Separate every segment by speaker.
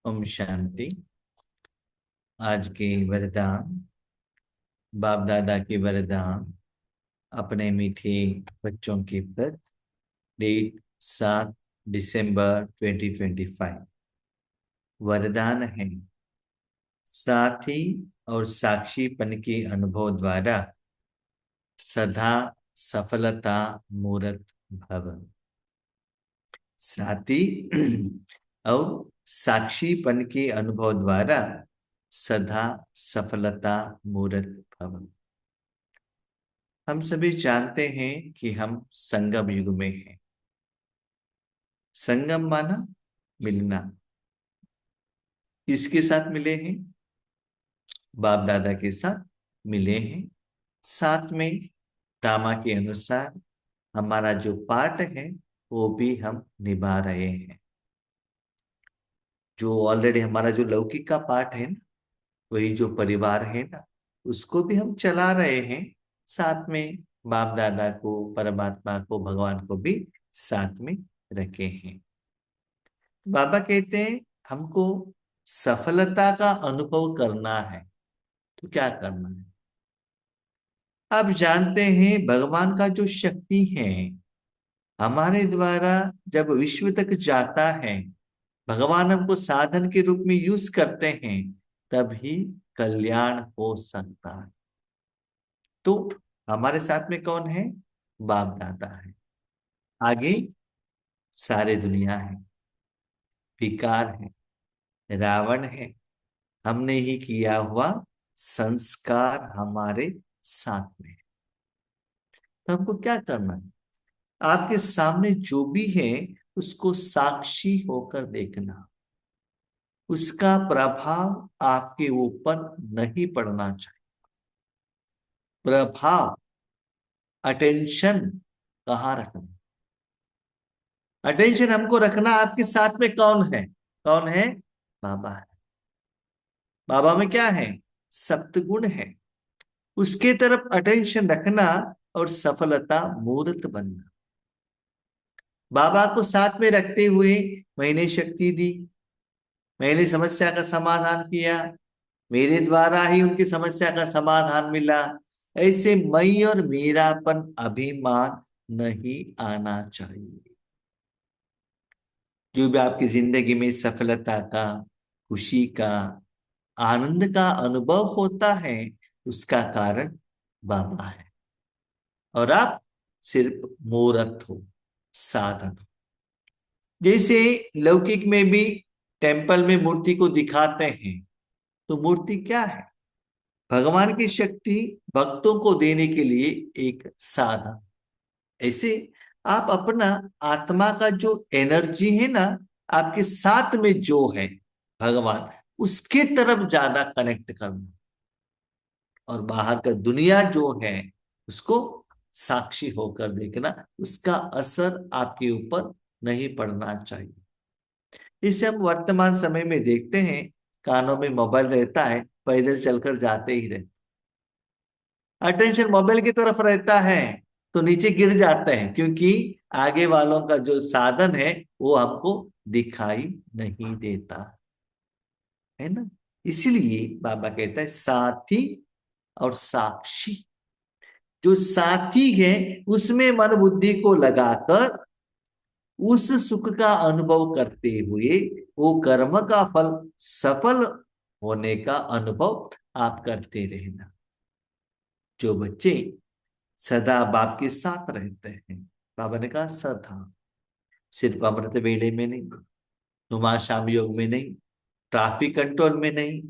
Speaker 1: ओम शांति। आज के वरदान, बाप दादा के वरदान अपने मीठे बच्चों के प्रति। डेट 7 दिसंबर 2025। वरदान है, साथी और साक्षीपन के अनुभव द्वारा सदा सफलता मूर्त भव। साथी और साक्षीपन के अनुभव द्वारा सदा सफलता मूर्त भव। हम सभी जानते हैं कि हम संगम युग में हैं। संगम माना मिलना। किसके साथ मिले हैं? बाप दादा के साथ मिले हैं। साथ में ड्रामा के अनुसार हमारा जो पार्ट है वो भी हम निभा रहे हैं। जो ऑलरेडी हमारा जो लौकिक का पार्ट है ना, वही जो परिवार है ना, उसको भी हम चला रहे हैं। साथ में बाप दादा को, परमात्मा को, भगवान को भी साथ में रखे हैं। बाबा कहते हैं हमको सफलता का अनुभव करना है, तो क्या करना है? आप जानते हैं भगवान का जो शक्ति है हमारे द्वारा जब विश्व तक जाता है, भगवान हमको साधन के रूप में यूज करते हैं, तभी कल्याण हो सकता है। तो हमारे साथ में कौन है? बाप दादा है। आगे सारे दुनिया है, विकार है, रावण है, हमने ही किया हुआ संस्कार हमारे साथ में है। तो हमको क्या करना है? आपके सामने जो भी है उसको साक्षी होकर देखना। उसका प्रभाव आपके ऊपर नहीं पड़ना चाहिए। प्रभाव, अटेंशन कहाँ रखना? अटेंशन हमको रखना आपके साथ में कौन है? कौन है? बाबा है। बाबा में क्या है? सप्तगुण है। उसके तरफ अटेंशन रखना और सफलता मूर्त बनना। बाबा को साथ में रखते हुए मैंने शक्ति दी, मैंने समस्या का समाधान किया, मेरे द्वारा ही उनकी समस्या का समाधान मिला। ऐसे मैं और मेरापन अभिमान नहीं आना चाहिए। जो भी आपकी जिंदगी में सफलता का, खुशी का, आनंद का अनुभव होता है, उसका कारण बाबा है। और आप सिर्फ मूर्त हो, साधन हो। जैसे लौकिक में भी टेम्पल में मूर्ति को दिखाते हैं, तो मूर्ति क्या है? भगवान की शक्ति भक्तों को देने के लिए एक साधन। ऐसे आप अपना आत्मा का जो एनर्जी है ना, आपके साथ में जो है भगवान, उसके तरफ ज्यादा कनेक्ट करना। और बाहर का दुनिया जो है उसको साक्षी होकर देखना, उसका असर आपके ऊपर नहीं पड़ना चाहिए। इसे हम वर्तमान समय में देखते हैं, कानों में मोबाइल रहता है, पैदल चलकर जाते ही रहते, अटेंशन मोबाइल की तरफ रहता है तो नीचे गिर जाते हैं, क्योंकि आगे वालों का जो साधन है वो हमको दिखाई नहीं देता है ना। इसीलिए बाबा कहता है साथी और साक्षी। जो साथी है उसमें मन बुद्धि को लगाकर उस सुख का अनुभव करते हुए वो कर्म का फल सफल होने का अनुभव आप करते रहना। जो बच्चे सदा बाप के साथ रहते हैं, बाबा ने कहा सदा, सिर्फ अमृत वेले में नहीं, नुमा शाम योग में नहीं, ट्रैफिक कंट्रोल में नहीं,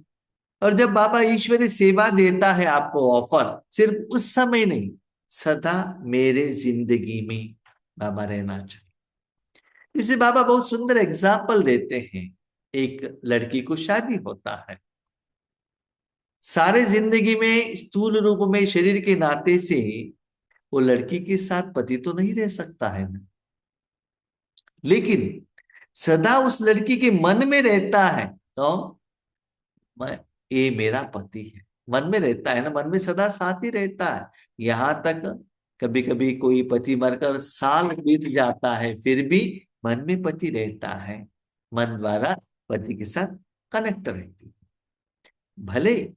Speaker 1: और जब बाबा ईश्वरी सेवा देता है आपको ऑफर, सिर्फ उस समय नहीं, सदा मेरे जिंदगी में बाबा रहना चाहिए। इसे बाबा बहुत सुंदर एग्जाम्पल देते हैं। एक लड़की को शादी होता है, सारे जिंदगी में स्थूल रूप में शरीर के नाते से वो लड़की के साथ पति तो नहीं रह सकता है ना, लेकिन सदा उस लड़की के मन में रहता है तो मैं, ये मेरा पति है। मन में रहता है ना, मन में सदा साथ ही रहता है। यहां तक कभी कभी कोई पति मरकर साल बीत जाता है, फिर भी मन में पति रहता है। मन द्वारा पति के साथ कनेक्ट रहती है। भले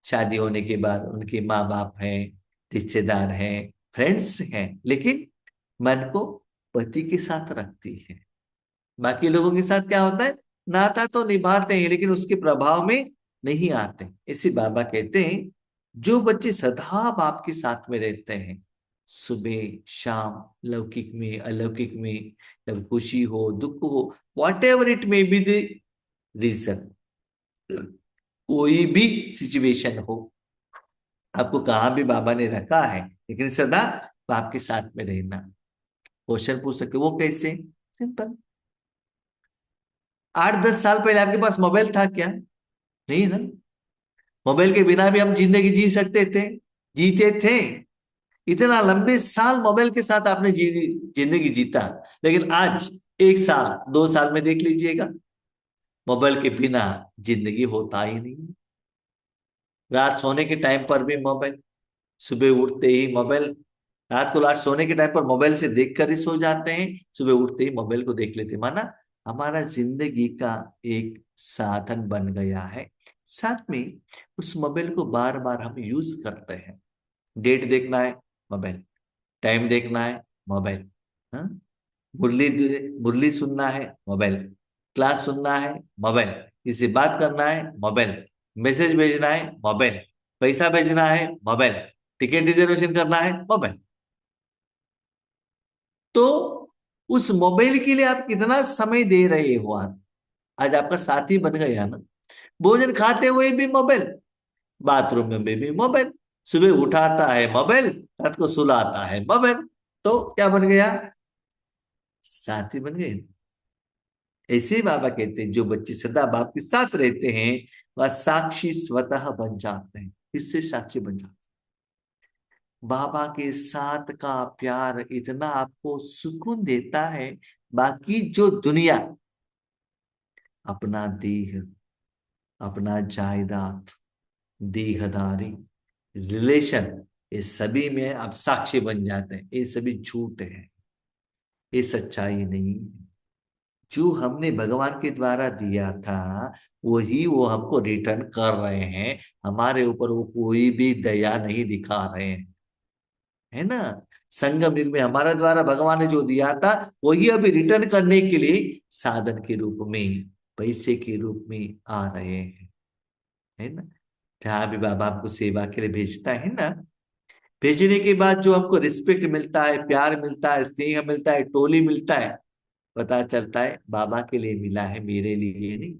Speaker 1: शादी होने के बाद उनके माँ बाप हैं, रिश्तेदार हैं, फ्रेंड्स हैं, लेकिन मन को पति के साथ रखती है। बाकी लोगों के साथ क्या होता है, नाता तो निभाते हैं लेकिन उसके प्रभाव में नहीं आते। इसी बाबा कहते हैं जो बच्चे सदा बाप के साथ में रहते हैं, सुबह शाम, लौकिक में अलौकिक में, जब खुशी हो दुख हो, whatever it may be the reason, कोई भी सिचुएशन हो, आपको कहाँ भी बाबा ने रखा है, लेकिन सदा बाप के साथ में रहना। क्वेश्चन पूछ सकते हो, वो कैसे? सिंपल। 8-10 साल पहले आपके पास मोबाइल था क्या? नहीं ना। मोबाइल के बिना भी हम जिंदगी जी सकते थे, जीते थे। इतना लंबे साल मोबाइल के साथ आपने जिंदगी जीता, लेकिन आज 1 साल 2 साल में देख लीजिएगा, मोबाइल के बिना जिंदगी होता ही नहीं। रात सोने के टाइम पर भी मोबाइल, सुबह उठते ही मोबाइल। रात सोने के टाइम पर मोबाइल से देखकर ही सो जाते हैं, सुबह उठते ही मोबाइल को देख लेते हैं। माना हमारा जिंदगी का एक साधन बन गया है। साथ में उस मोबाइल को बार बार हम यूज करते हैं। डेट देखना है, मोबाइल। टाइम देखना है, मोबाइल। हाँ? मुरली मुरली सुनना है, मोबाइल। क्लास सुनना है, मोबाइल। किसी बात करना है, मोबाइल। मैसेज भेजना है, मोबाइल। पैसा भेजना है, मोबाइल। टिकट रिजर्वेशन करना है, मोबाइल। तो उस मोबाइल के लिए आप कितना समय दे रहे हो? आज आपका साथी बन गया ना। भोजन खाते हुए भी मोबाइल, बाथरूम में भी मोबाइल, सुबह उठाता है मोबाइल, रात को सुलाता है मोबाइल। तो क्या बन गया? साथी बन गए। ऐसे ही बाबा कहते हैं जो बच्चे सदा बाप के साथ रहते हैं वह साक्षी स्वतः बन जाते हैं। इससे साक्षी बन जाते हैं। बाबा के साथ का प्यार इतना आपको सुकून देता है, बाकी जो दुनिया, अपना देह, अपना जायदाद, देहदारी, रिलेशन, ये सभी में आप साक्षी बन जाते हैं। ये सभी झूठ है, ये सच्चाई नहीं है। जो हमने भगवान के द्वारा दिया था वही वो हमको रिटर्न कर रहे हैं। हमारे ऊपर वो कोई भी दया नहीं दिखा रहे हैं, है ना। संगम युग में हमारा द्वारा भगवान ने जो दिया था वही अभी रिटर्न करने के लिए साधन के रूप में, पैसे के रूप में आ रहे हैं, है ना। जहाँ भी बाबा आपको सेवा के लिए भेजता है ना, भेजने के बाद जो हमको रिस्पेक्ट मिलता है, प्यार मिलता है, स्नेह मिलता है, टोली मिलता है, पता चलता है बाबा के लिए मिला है, मेरे लिए नहीं।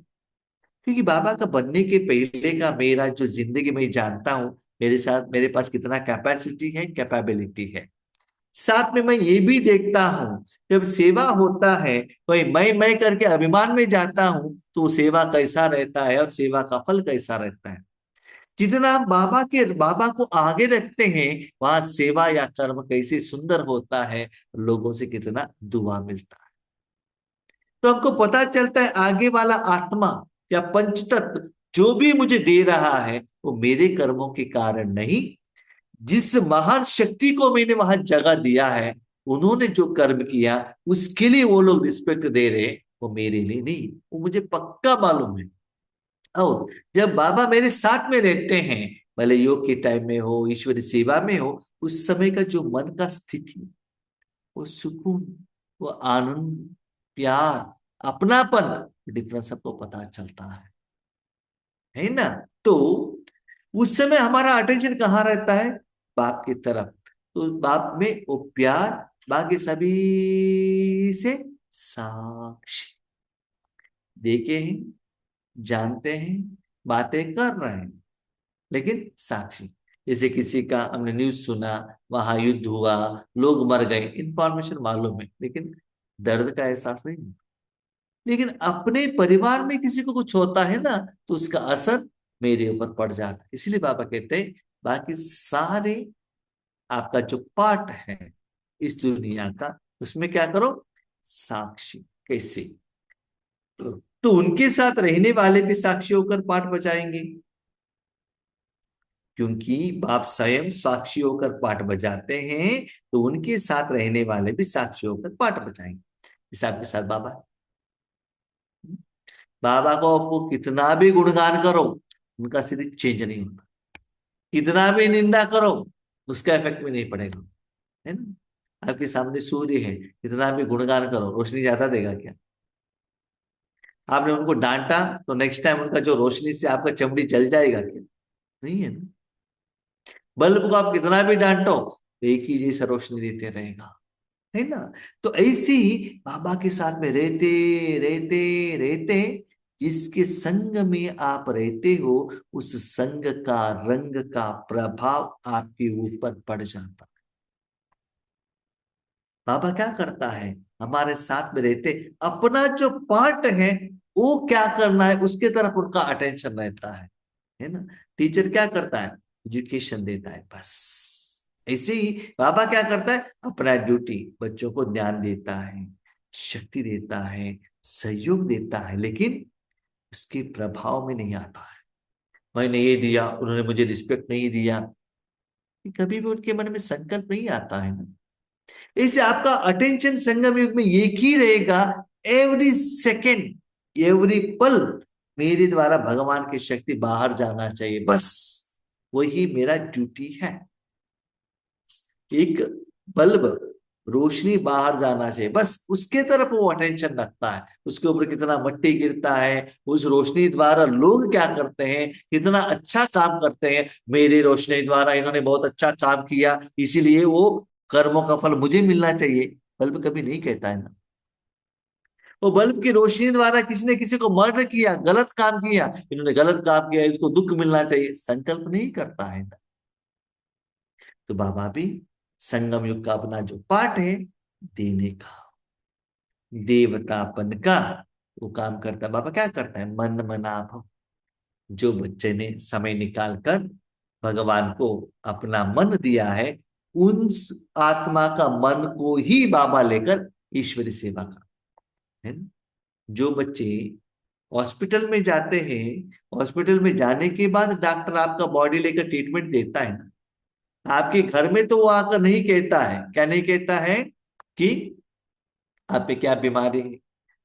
Speaker 1: क्योंकि बाबा का बनने के पहले का मेरा जो जिंदगी में जानता हूँ, मेरे साथ मेरे पास कितना कैपेसिटी है, कैपेबिलिटी है। साथ में मैं ये भी देखता हूँ जब सेवा होता है, कोई मैं करके अभिमान में जाता हूँ, तो वो सेवा कैसा रहता है और सेवा का फल कैसा रहता है। जितना हम बाबा को आगे रखते हैं, वहां सेवा या कर्म कैसे सुंदर होता है, लोगों से कितना दुआ मिलता है। तो हमको पता चलता है आगे वाला आत्मा या पंच तत्व जो भी मुझे दे रहा है वो मेरे कर्मों के कारण नहीं, जिस महान शक्ति को मैंने वहां जगह दिया है, उन्होंने जो कर्म किया उसके लिए वो लोग रिस्पेक्ट दे रहे, वो मेरे लिए नहीं, वो मुझे पक्का मालूम है। और जब बाबा मेरे साथ में रहते हैं, भले योग के टाइम में हो, ईश्वरी सेवा में हो, उस समय का जो मन का स्थिति, वो सुकून, वो आनंद, प्यार, अपनापन, डिफरेंस सबको पता चलता है ना। तो उस समय हमारा अटेंशन कहाँ रहता है? बाप की तरफ। तो बाप में वो प्यार, बाकी सभी से साक्षी, देखे हैं, जानते हैं, बातें कर रहे हैं, लेकिन साक्षी। जैसे किसी का हमने न्यूज सुना, वहां युद्ध हुआ, लोग मर गए, इंफॉर्मेशन मालूम है, लेकिन दर्द का एहसास नहीं। लेकिन अपने परिवार में किसी को कुछ होता है ना, तो उसका असर मेरे ऊपर पड़ जाता है। इसलिए बाबा कहते हैं बाकी सारे आपका जो पार्ट है इस दुनिया का, उसमें क्या करो? साक्षी। कैसे? तो उनके साथ रहने वाले भी साक्षी होकर पाठ बजाएंगे, क्योंकि बाप स्वयं साक्षी होकर पाठ बजाते हैं, तो उनके साथ रहने वाले भी साक्षी होकर पाठ बजाएंगे। इस आपके साथ बाबा है। बाबा को आपको कितना भी गुणगान करो, उनका स्थिति चेंज नहीं होता। कितना भी निंदा करो, उसका इफेक्ट भी नहीं पड़ेगा, है ना। आपके सामने सूर्य है, कितना भी गुणगान करो, रोशनी ज्यादा देगा क्या? आपने उनको डांटा तो नेक्स्ट टाइम उनका जो रोशनी से आपका चमड़ी जल जाएगा क्या? नहीं है ना। बल्ब को आप कितना भी डांटो, एक ही जैसा रोशनी देते रहेगा, है ना। तो ऐसे ही बाबा के साथ में रहते रहते रहते, जिसके संग में आप रहते हो, उस संग का रंग का प्रभाव आपके ऊपर पड़ जाता है। बाबा क्या करता है, हमारे साथ में रहते, अपना जो पार्ट है वो क्या करना है उसके तरफ उनका अटेंशन रहता है ना। टीचर क्या करता है, एजुकेशन देता है बस। ऐसे ही बाबा क्या करता है, अपना ड्यूटी, बच्चों को ज्ञान देता है, शक्ति देता है, सहयोग देता है, लेकिन उसके प्रभाव में नहीं आता है। मैंने ये दिया, उन्होंने मुझे रिस्पेक्ट नहीं दिया, कभी भी उनके मन में संकल्प नहीं आता है ना। इससे आपका अटेंशन संगम युग में एक ही रहेगा, एवरी सेकेंड, एवरी पल मेरे द्वारा भगवान की शक्ति बाहर जाना चाहिए, बस वही मेरा ड्यूटी है। एक बल्ब, रोशनी बाहर जाना चाहिए, बस उसके तरफ वो अटेंशन रखता है। उसके ऊपर कितना मट्टी गिरता है, उस रोशनी द्वारा लोग क्या करते हैं, कितना अच्छा काम करते हैं, मेरी रोशनी द्वारा इन्होंने बहुत अच्छा काम किया, इसीलिए वो कर्मों का फल मुझे मिलना चाहिए, बल्ब कभी नहीं कहता है ना। वो बल्ब की रोशनी द्वारा किसी ने किसी को मर्डर किया, गलत काम किया, इन्होंने गलत काम किया, इसको दुख मिलना चाहिए, संकल्प नहीं करता है ना। तो बाबा भी संगम युग का अपना जो पाठ है, देने का, देवतापन का, वो काम करता है। बाबा क्या करता है, मन मना भव। जो बच्चे ने समय निकाल कर भगवान को अपना मन दिया है, उन आत्मा का मन को ही बाबा लेकर ईश्वरी सेवा का, है ना। जो बच्चे हॉस्पिटल में जाते हैं, हॉस्पिटल में जाने के बाद डॉक्टर आपका बॉडी लेकर ट्रीटमेंट देता है ना, आपके घर में तो वो आकर नहीं कहता है, क्या नहीं कहता है कि आप पे क्या बीमारी है,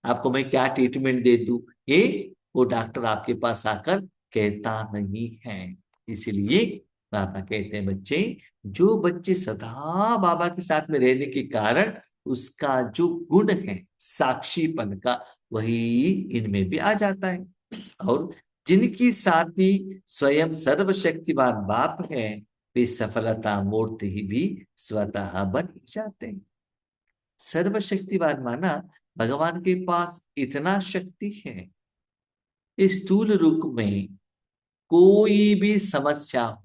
Speaker 1: आपको मैं क्या ट्रीटमेंट दे दूं, ये वो डॉक्टर आपके पास आकर कहता नहीं है। इसीलिए बाबा कहते हैं बच्चे, जो बच्चे सदा बाबा के साथ में रहने के कारण उसका जो गुण है साक्षीपन का, वही इनमें भी आ जाता है। और जिनकी साथी स्वयं सर्वशक्तिमान बाप है, वे सफलता मूर्ति ही भी स्वतः बन जाते हैं। सर्वशक्तिवान माना, भगवान के पास इतना शक्ति है, इस स्थूल रूप में कोई भी समस्या हो,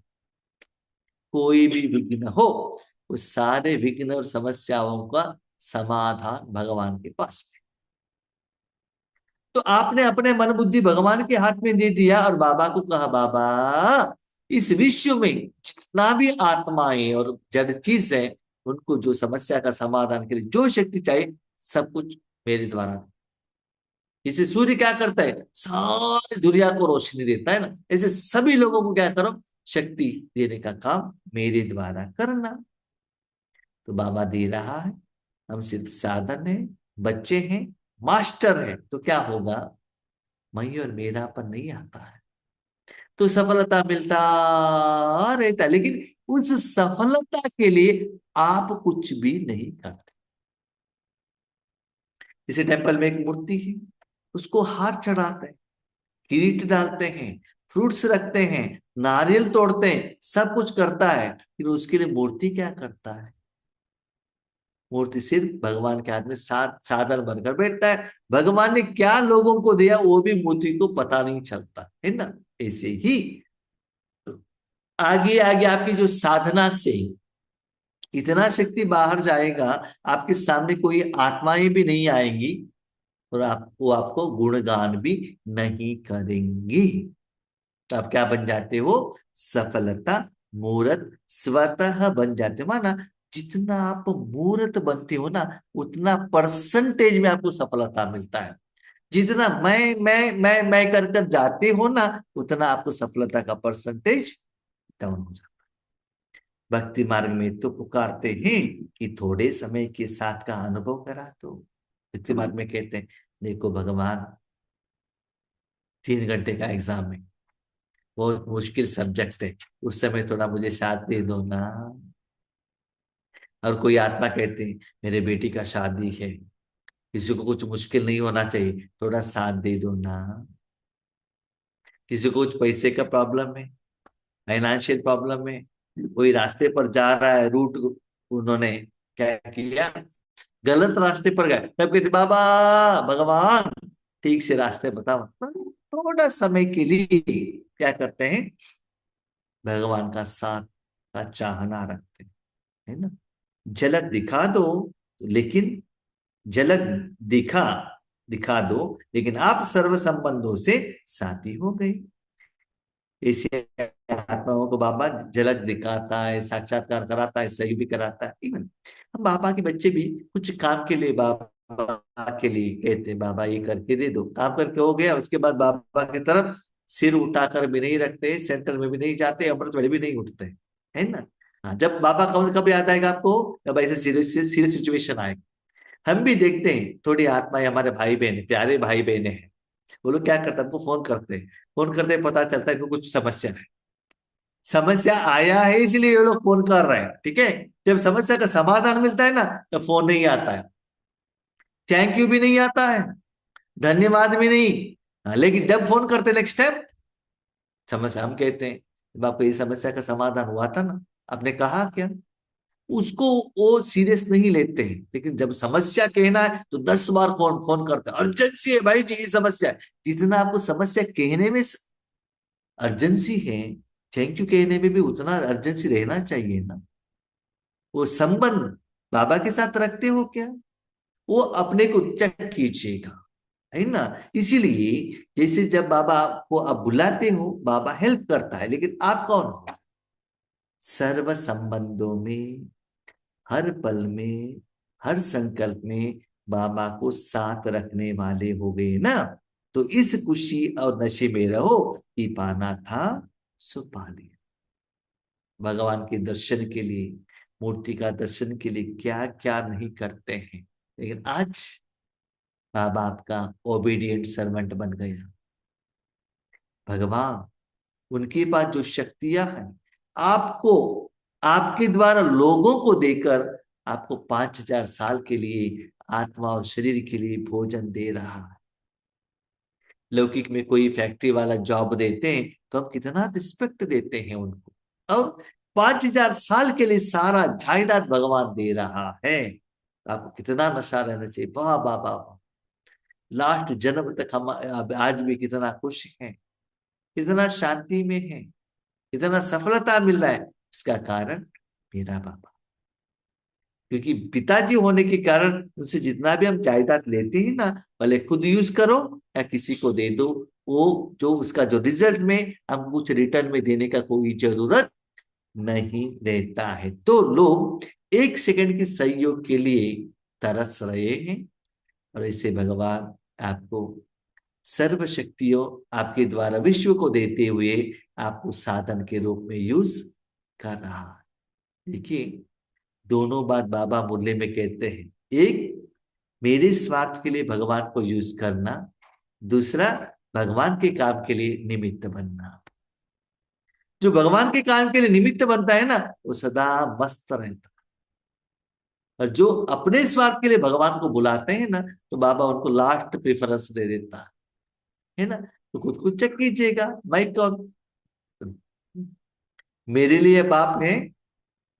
Speaker 1: कोई भी विघ्न हो, उस सारे विघ्न और समस्याओं का समाधान भगवान के पास में। तो आपने अपने मन बुद्धि भगवान के हाथ में दे दिया और बाबा को कहा, बाबा इस विश्व में जितना भी आत्माएं और जड़ चीज है, उनको जो समस्या का समाधान के लिए जो शक्ति चाहिए, सब कुछ मेरे द्वारा। इसे सूर्य क्या करता है, सारी दुनिया को रोशनी देता है ना, ऐसे सभी लोगों को क्या करो, शक्ति देने का काम मेरे द्वारा करना। तो बाबा दे रहा है, हम सिर्फ साधन है, बच्चे हैं, मास्टर है, तो क्या होगा, मैं और मेरापन नहीं आता है, तो सफलता मिलता रहता है, लेकिन उस सफलता के लिए आप कुछ भी नहीं करते। जैसे टेम्पल में एक मूर्ति है, उसको हार चढ़ाते हैं, किरीट डालते हैं, फ्रूट्स रखते हैं, नारियल तोड़ते हैं, सब कुछ करता है, लेकिन उसके लिए मूर्ति क्या करता है, मूर्ति सिर्फ भगवान के हाथ में साधन बनकर बैठता है। भगवान ने क्या लोगों को दिया वो भी मूर्ति को पता नहीं चलता है ना। ऐसे ही आगे आगे आपकी जो साधना से इतना शक्ति बाहर जाएगा, आपके सामने कोई आत्माएं भी नहीं आएंगी, और आपको गुणगान भी नहीं करेंगी। तो आप क्या बन जाते हो, सफलता मूर्त स्वतः बन जाते हो। माना जितना आप मूर्त बनते हो ना, उतना परसेंटेज में आपको सफलता मिलता है। जितना मैं कर कर जाते हो ना, उतना आपको सफलता का परसेंटेज डाउन हो जाता है। भक्ति मार्ग में तो पुकारते हैं कि थोड़े समय के साथ का अनुभव करा दो। भक्ति मार्ग में कहते हैं, देखो भगवान 3 घंटे का एग्जाम है, बहुत मुश्किल सब्जेक्ट है, उस समय थोड़ा मुझे साथ दे दो ना। और कोई आत्मा कहते हैं मेरे बेटी का शादी है, किसी को कुछ मुश्किल नहीं होना चाहिए, थोड़ा साथ दे दो ना। किसी को कुछ पैसे का प्रॉब्लम है, फाइनेंशियल प्रॉब्लम है, कोई रास्ते पर जा रहा है, रूट उन्होंने क्या किया, गलत रास्ते पर गए, तब कहते बाबा भगवान ठीक से रास्ते बताओ। थोड़ा समय के लिए क्या करते हैं, भगवान का साथ का चाहना रखते हैं, है ना। झलक दिखा दो, लेकिन झलक दिखा दिखा दो, लेकिन आप सर्व संबंधों से साथी हो गए। ऐसे आत्माओं को बाबा झलक दिखाता है, साक्षात्कार कराता है, सही भी कराता है। इवन हम बाबा के बच्चे भी कुछ काम के लिए बाबा के लिए कहते हैं बाबा ये करके दे दो, काम करके हो गया, उसके बाद बाबा की तरफ सिर उठाकर भी नहीं रखते, सेंटर में भी नहीं जाते, अमृत वेले भी नहीं उठते, है ना। हाँ, जब बाबा का कब याद आएगा आपको, जब ऐसे सीरियस सीरियस सिचुएशन आएगा। हम भी देखते हैं थोड़ी आत्माएं, हमारे भाई बहन, प्यारे भाई बहने हैं, वो लोग क्या करते हैं, हमको फोन करते हैं, फोन करते ही पता चलता है कि कुछ समस्या है, समस्या आया है इसलिए ये लोग फोन कर रहे हैं, ठीक है। जब समस्या का समाधान मिलता है ना, तो फोन नहीं आता है, थैंक यू भी नहीं आता है, धन्यवाद भी नहीं। हाँ, लेकिन जब फोन करते नेक्स्ट टाइम, समस्या हम कहते हैं जब आपको ये समस्या का समाधान हुआ था ना, आपने कहा क्या, उसको वो सीरियस नहीं लेते हैं। लेकिन जब समस्या कहना है तो 10 बार फोन फोन करते हैं, अर्जेंसी है भाई जी, ये समस्या है। जितना आपको समस्या कहने में अर्जेंसी है, थैंक यू कहने में भी उतना अर्जेंसी रहना चाहिए ना। वो संबंध बाबा के साथ रखते हो क्या, वो अपने को चेक कीजिएगा, है ना। इसीलिए जैसे जब बाबा को आप बुलाते हो, बाबा हेल्प करता है, लेकिन आप कौन हो, सर्व संबंधों में, हर पल में, हर संकल्प में बाबा को साथ रखने वाले हो गए ना। तो इस खुशी और नशे में रहो कि पाना था सो पा लिया। भगवान के दर्शन के लिए, मूर्ति का दर्शन के लिए क्या क्या नहीं करते हैं, लेकिन आज बाबा आपका ओबीडिएंट सर्वेंट बन गया। भगवान उनके पास जो शक्तियां हैं, आपको आपके द्वारा लोगों को देकर आपको 5,000 साल के लिए आत्मा और शरीर के लिए भोजन दे रहा है। लौकिक में कोई फैक्ट्री वाला जॉब देते हैं तो हम कितना रिस्पेक्ट देते हैं उनको, और 5,000 साल के लिए सारा जायदाद भगवान दे रहा है, तो आपको कितना नशा रहना चाहिए। वाह वाह वाह वाह। लास्ट जन्म तक हम आज भी कितना खुश हैं, कितना शांति में है, कितना सफलता मिल रहा है, इसका कारण मेरा बाबा। क्योंकि पिताजी होने के कारण उनसे जितना भी हम जायदाद लेते हैं ना, भले खुद यूज करो या किसी को दे दो, वो जो उसका जो रिजल्ट में हम कुछ रिटर्न में देने का कोई जरूरत नहीं रहता है। तो लोग 1 सेकंड के सहयोग के लिए तरस रहे हैं, और ऐसे भगवान आपको सर्व शक्तियों आपके द्वारा विश्व को देते हुए आपको साधन के रूप में यूज कर रहा है। देखिए, दोनों बात बाबा मुरली में कहते हैं, एक मेरे स्वार्थ के लिए भगवान को यूज करना, दूसरा भगवान के काम के लिए निमित्त बनना। जो भगवान के काम के लिए निमित्त बनता है ना, वो सदा मस्त रहता है, और जो अपने स्वार्थ के लिए भगवान को बुलाते हैं ना, तो बाबा उनको लास्ट प्रेफरेंस दे देता है ना। तो खुद को चेक कीजिएगा, मैं कौन, मेरे लिए बाप है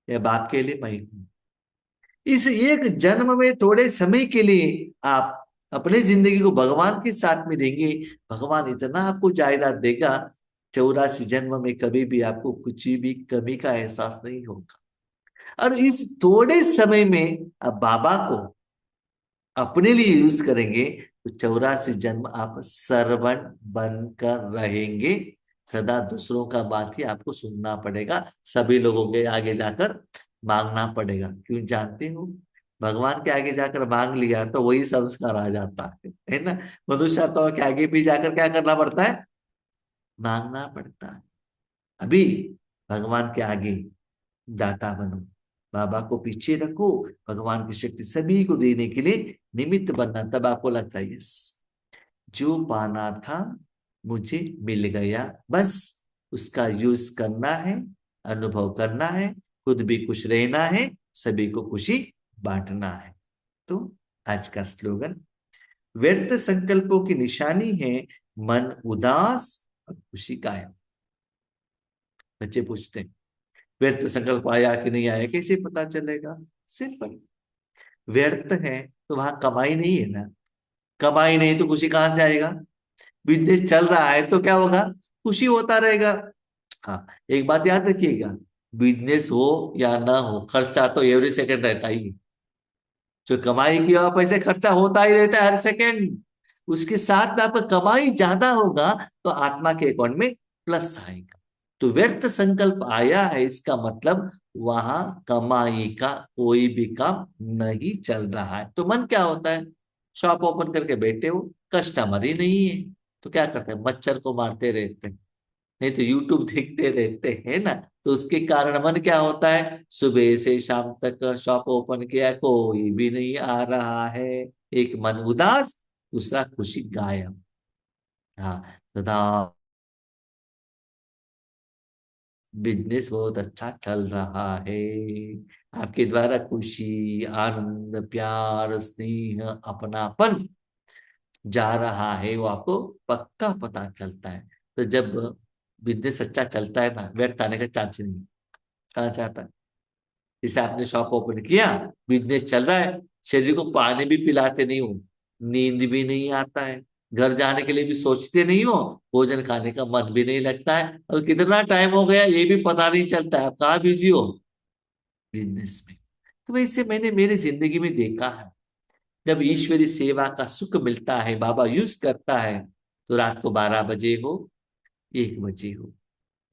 Speaker 1: या बाप के लिए मैं हूं। इस एक जन्म में थोड़े समय के लिए आप अपने जिंदगी को भगवान के साथ में देंगे, भगवान इतना आपको जायदाद देगा, 84 जन्म में कभी भी आपको कुछ भी कमी का एहसास नहीं होगा। और इस थोड़े समय में आप बाबा को अपने लिए यूज करेंगे, तो 84 जन्म आप सर्वंट बनकर रहेंगे। सदा दूसरों का बात ही आपको सुनना पड़ेगा, सभी लोगों के आगे जाकर मांगना पड़ेगा। क्यों जानते हो, भगवान के आगे जाकर मांग लिया तो वही संस्कार आ जाता है ना। मनुष्य तो के आगे भी जाकर क्या करना पड़ता है, मांगना पड़ता है। अभी भगवान के आगे दाता बनो, बाबा को पीछे रखो, भगवान की शक्ति सभी को देने के लिए निमित्त बनना, तब आपको लगता है यस, जो पाना था मुझे मिल गया, बस उसका यूज करना है, अनुभव करना है, खुद भी खुश रहना है, सभी को खुशी बांटना है। तो आज का स्लोगन, व्यर्थ संकल्पों की निशानी है मन उदास और खुशी गायब। बच्चे पूछते हैं, व्यर्थ संकल्प आया कि नहीं आया, कैसे पता चलेगा? सिंपल, व्यर्थ है तो वहां कमाई नहीं है ना, कमाई नहीं तो खुशी कहां से आएगा? बिजनेस चल रहा है तो क्या होगा? खुशी होता रहेगा। हाँ, एक बात याद रखिएगा, बिजनेस हो या ना हो, खर्चा तो एवरी सेकंड रहता ही है। जो कमाई किया हुआ पैसे खर्चा होता ही रहता है हर सेकंड। उसके साथ में आपका कमाई ज्यादा होगा तो आत्मा के अकाउंट में प्लस आएगा। तो व्यर्थ संकल्प आया है, इसका मतलब वहां कमाई का कोई भी काम नहीं चल रहा है। तो मन क्या होता है? शॉप ओपन करके बैठे हो, कस्टमर ही नहीं है, तो क्या करते हैं? मच्छर को मारते रहते हैं, नहीं तो यूट्यूब देखते रहते हैं ना। तो उसके कारण मन क्या होता है? सुबह से शाम तक शॉप ओपन किया, कोई भी नहीं आ रहा है। एक मन उदास, दूसरा खुशी गायब। हाँ, तथा बिजनेस बहुत अच्छा चल रहा है, आपके द्वारा खुशी, आनंद, प्यार, स्नेह, अपनापन जा रहा है, वो आपको पक्का पता चलता है। तो जब बिजनेस अच्छा चलता है ना, व्यर्थ आने का चांस ही नहीं। कहाँ चाहता है? जैसे आपने शॉप ओपन किया, बिजनेस चल रहा है, शरीर को पानी भी पिलाते नहीं हो, नींद भी नहीं आता है, घर जाने के लिए भी सोचते नहीं हो, भोजन खाने का मन भी नहीं लगता है, और कितना टाइम हो गया ये भी पता नहीं चलता है, आप कहाँ बिजी हो? बिजनेस में। तो वैसे मैंने मेरी जिंदगी में देखा है, जब ईश्वरी सेवा का सुख मिलता है, बाबा यूज करता है, तो रात को 12 बजे हो, 1 बजे हो,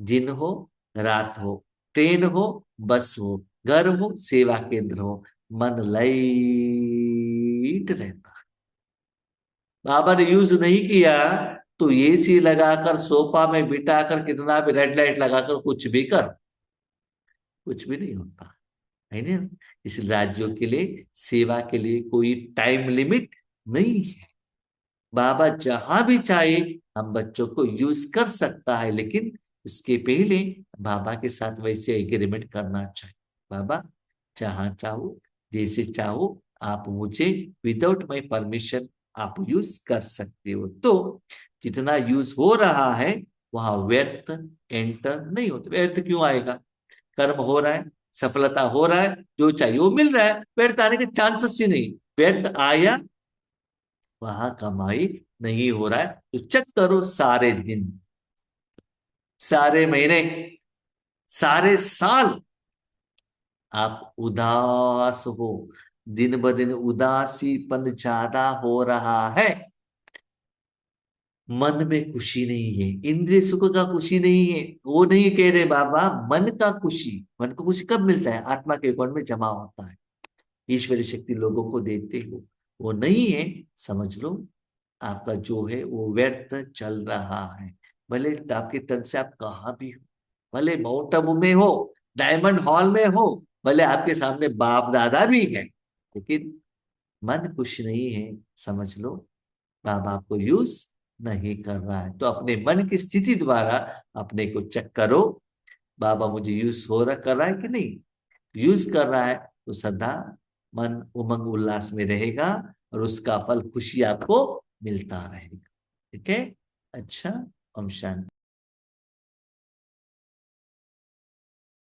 Speaker 1: दिन हो, रात हो, ट्रेन हो, बस हो, घर हो, सेवा केंद्र हो, मन लाइट रहता है। बाबा ने यूज नहीं किया तो एसी लगाकर सोफा में बिठाकर कितना भी रेड लाइट लगाकर कुछ भी कर, कुछ भी नहीं होता है ना। इस राज्यों के लिए, सेवा के लिए कोई टाइम लिमिट नहीं है। बाबा जहां भी चाहे हम बच्चों को यूज कर सकता है, लेकिन इसके पहले बाबा के साथ वैसे एग्रीमेंट करना चाहिए। बाबा, जहां चाहो, जैसे चाहो, आप मुझे विदाउट माई परमिशन आप यूज कर सकते हो। तो जितना यूज हो रहा है वहां व्यर्थ एंटर नहीं होता। व्यर्थ क्यों आएगा? कर्म हो रहा है, सफलता हो रहा है, जो चाहिए वो मिल रहा है, व्यर्थ आने के चांसेस ही नहीं। व्यर्थ आया, वहां कमाई नहीं हो रहा है, तो चेक करो सारे दिन, सारे महीने, सारे साल आप उदास हो, दिन ब दिन उदासीपन ज्यादा हो रहा है, मन में खुशी नहीं है, इंद्रिय सुख का खुशी नहीं है। वो नहीं कह रहे बाबा, मन का खुशी। मन को खुशी कब मिलता है? आत्मा के अकाउंट में जमा होता है, ईश्वरी शक्ति लोगों को देते हो, वो नहीं है, समझ लो आपका जो है वो व्यर्थ चल रहा है। भले आपके तन से आप कहाँ भी हो, भले माउंट आबू में हो, डायमंड हॉल में हो, भले आपके सामने बाप दादा भी है, लेकिन मन खुश नहीं है, समझ लो बाबा आपको यूज नहीं कर रहा है। तो अपने मन की स्थिति द्वारा अपने को चेक करो, बाबा मुझे यूज हो रहा, कर रहा है कि नहीं? यूज कर रहा है तो सदा मन उमंग उल्लास में रहेगा, और उसका फल खुशी आपको मिलता रहेगा। ठीक है? अच्छा, ओम शांति।